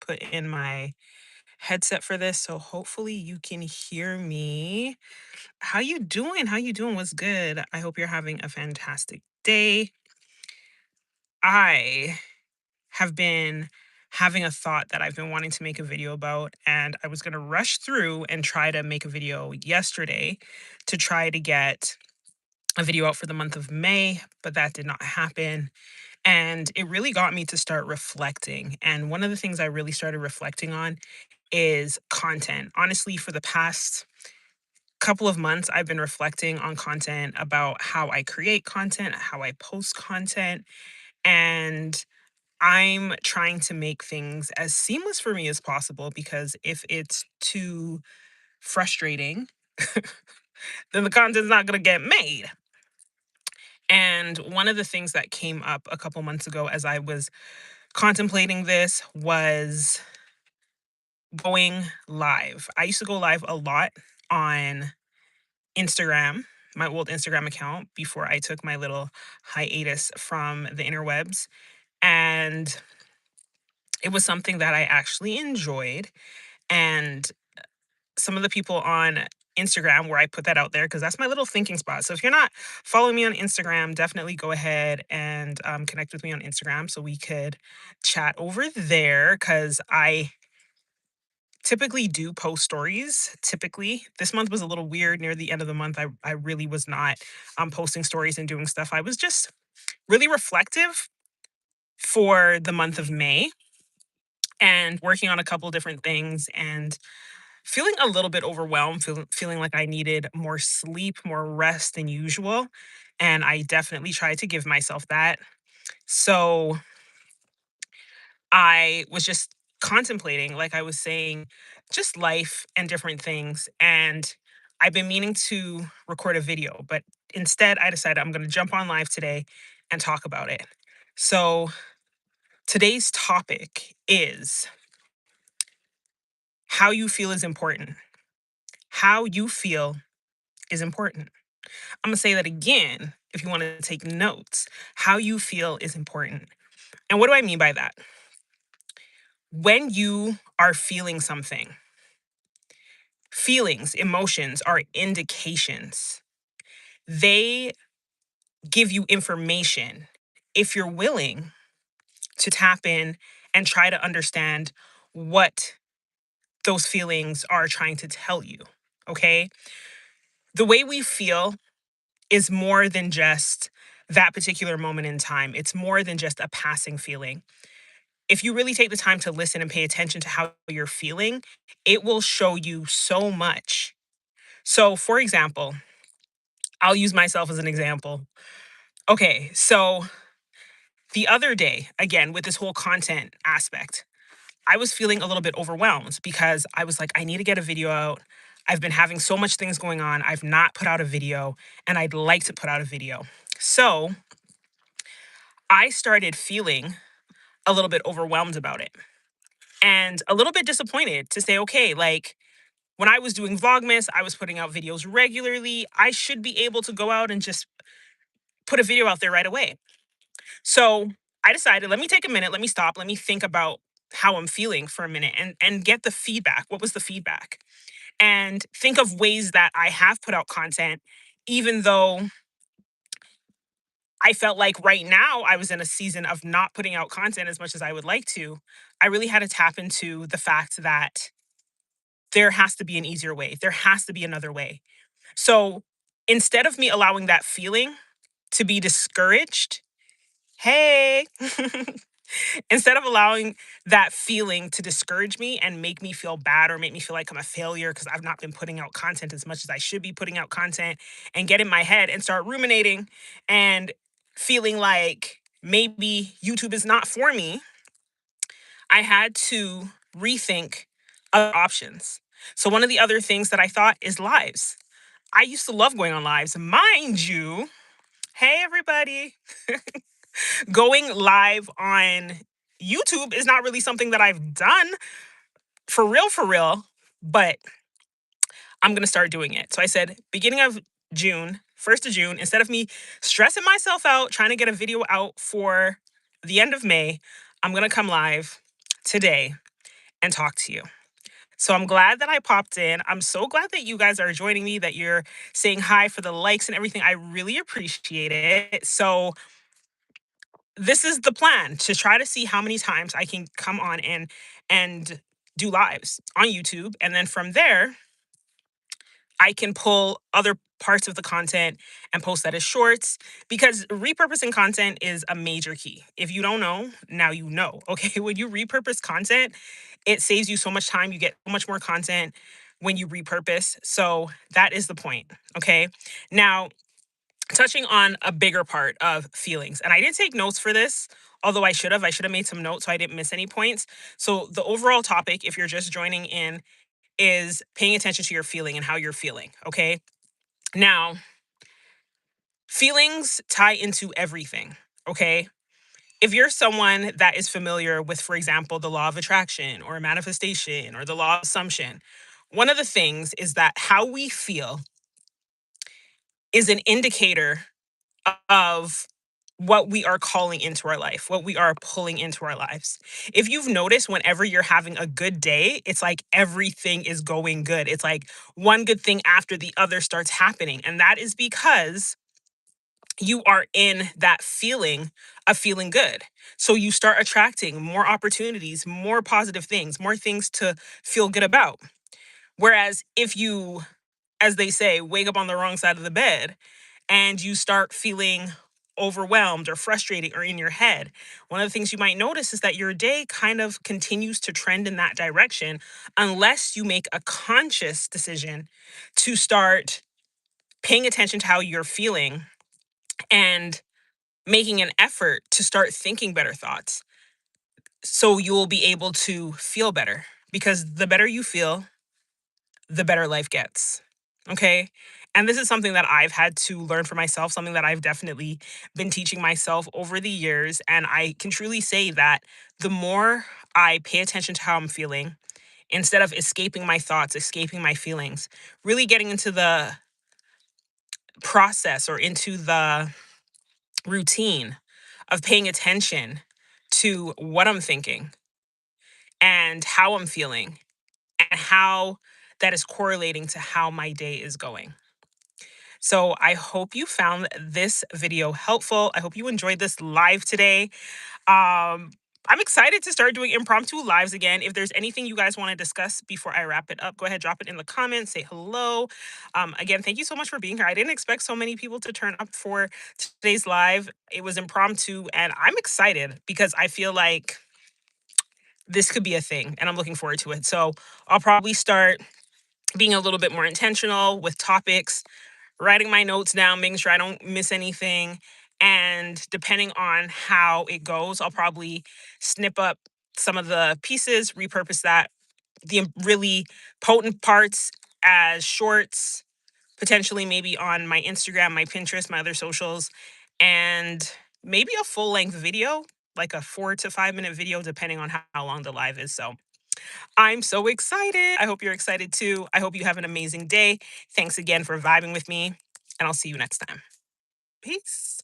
put in my headset for this, so hopefully you can hear me. How you doing? How you doing? What's good? I hope you're having a fantastic day. I have been having a thought that I've been wanting to make a video about, and I was going to rush through and try to make a video yesterday to try to get a video out for the month of May, but that did not happen. And it really got me to start reflecting. And one of the things I really started reflecting on is content. Honestly, for the past couple of months, I've been reflecting on content about how I create content, how I post content, and I'm trying to make things as seamless for me as possible because if it's too frustrating, then the content's not going to get made. And one of the things that came up a couple months ago as I was contemplating this was going live. I used to go live a lot on Instagram, my old Instagram account, before I took my little hiatus from the interwebs. And it was something that I actually enjoyed. And some of the people on Instagram where I put that out there, because that's my little thinking spot. So if you're not following me on Instagram, definitely go ahead and connect with me on Instagram so we could chat over there. Because I typically do post stories. Typically, this month was a little weird. Near the end of the month, I really was not posting stories and doing stuff. I was just really reflective for the month of May and working on a couple different things and feeling a little bit overwhelmed, feeling like I needed more sleep, more rest than usual. And I definitely tried to give myself that. So I was just contemplating, like I was saying, just life and different things. And I've been meaning to record a video, but instead I decided I'm going to jump on live today and talk about it. So today's topic is how you feel is important. How you feel is important. I'm going to say that again if you want to take notes. How you feel is important. And what do I mean by that? When you are feeling something, feelings, emotions are indications. They give you information if you're willing to tap in and try to understand what those feelings are trying to tell you. Okay. The way we feel is more than just that particular moment in time, it's more than just a passing feeling. If you really take the time to listen and pay attention to how you're feeling, it will show you so much. So, for example, I'll use myself as an example. Okay, so the other day, again, with this whole content aspect, I was feeling a little bit overwhelmed because I was like, I need to get a video out. I've been having so much things going on. I've not put out a video and I'd like to put out a video. So I started feeling a little bit overwhelmed about it and a little bit disappointed to say, okay, like when I was doing Vlogmas, I was putting out videos regularly. I should be able to go out and just put a video out there right away. So I decided, let me take a minute, let me stop, let me think about how I'm feeling for a minute and get the feedback. What was the feedback? And think of ways that I have put out content, even though I felt like right now I was in a season of not putting out content as much as I would like to. I really had to tap into the fact that there has to be an easier way. There has to be another way. So instead of me allowing that feeling to be discouraged, hey, instead of allowing that feeling to discourage me and make me feel bad or make me feel like I'm a failure because I've not been putting out content as much as I should be putting out content and get in my head and start ruminating and feeling like maybe YouTube is not for me, I had to rethink other options. So, one of the other things that I thought is lives. I used to love going on lives. Mind you, hey, everybody, going live on YouTube is not really something that I've done for real, but I'm going to start doing it. So I said, beginning of June, 1st of June, instead of me stressing myself out trying to get a video out for the end of May, I'm going to come live today and talk to you. So I'm glad that I popped in. I'm so glad that you guys are joining me, that you're saying hi for the likes and everything. I really appreciate it. So this is the plan, to try to see how many times I can come on and do lives on YouTube, and then from there I can pull other parts of the content and post that as shorts, because repurposing content is a major key. If you don't know, now you know. Okay. When you repurpose content, it saves you so much time. You get so much more content when you repurpose. So that is the point. Okay. Now, touching on a bigger part of feelings, and I did take notes for this, although I should have made some notes so I didn't miss any points. So the overall topic, if you're just joining in, is paying attention to your feeling and how you're feeling. Okay. Now, feelings tie into everything. Okay. If you're someone that is familiar with, for example, the law of attraction or manifestation or the law of assumption, one of the things is that how we feel is an indicator of what we are calling into our life, what we are pulling into our lives. If you've noticed, whenever you're having a good day, it's like everything is going good. It's like one good thing after the other starts happening. And that is because you are in that feeling of feeling good. So you start attracting more opportunities, more positive things, more things to feel good about. Whereas if you, as they say, wake up on the wrong side of the bed and you start feeling overwhelmed or frustrated or in your head, one of the things you might notice is that your day kind of continues to trend in that direction unless you make a conscious decision to start paying attention to how you're feeling and making an effort to start thinking better thoughts, so you'll be able to feel better, because the better you feel, the better life gets. Okay. And this is something that I've had to learn for myself, something that I've definitely been teaching myself over the years. And I can truly say that the more I pay attention to how I'm feeling, instead of escaping my thoughts, escaping my feelings, really getting into the process or into the routine of paying attention to what I'm thinking and how I'm feeling and how that is correlating to how my day is going. So I hope you found this video helpful. I hope you enjoyed this live today. Um, I'm excited to start doing impromptu lives again. If there's anything you guys want to discuss before I wrap it up, go ahead, drop it in the comments, say hello. Again, thank you so much for being here. I didn't expect so many people to turn up for today's live. It was impromptu, and I'm excited because I feel like this could be a thing, and I'm looking forward to it. So I'll probably start being a little bit more intentional with topics, writing my notes down, making sure I don't miss anything. And depending on how it goes, I'll probably snip up some of the pieces, repurpose that, the really potent parts, as shorts, potentially maybe on my Instagram, my Pinterest, my other socials, and maybe a full length video, like a 4 to 5 minute video, depending on how long the live is. So I'm so excited. I hope you're excited too. I hope you have an amazing day. Thanks again for vibing with me, and I'll see you next time. Peace.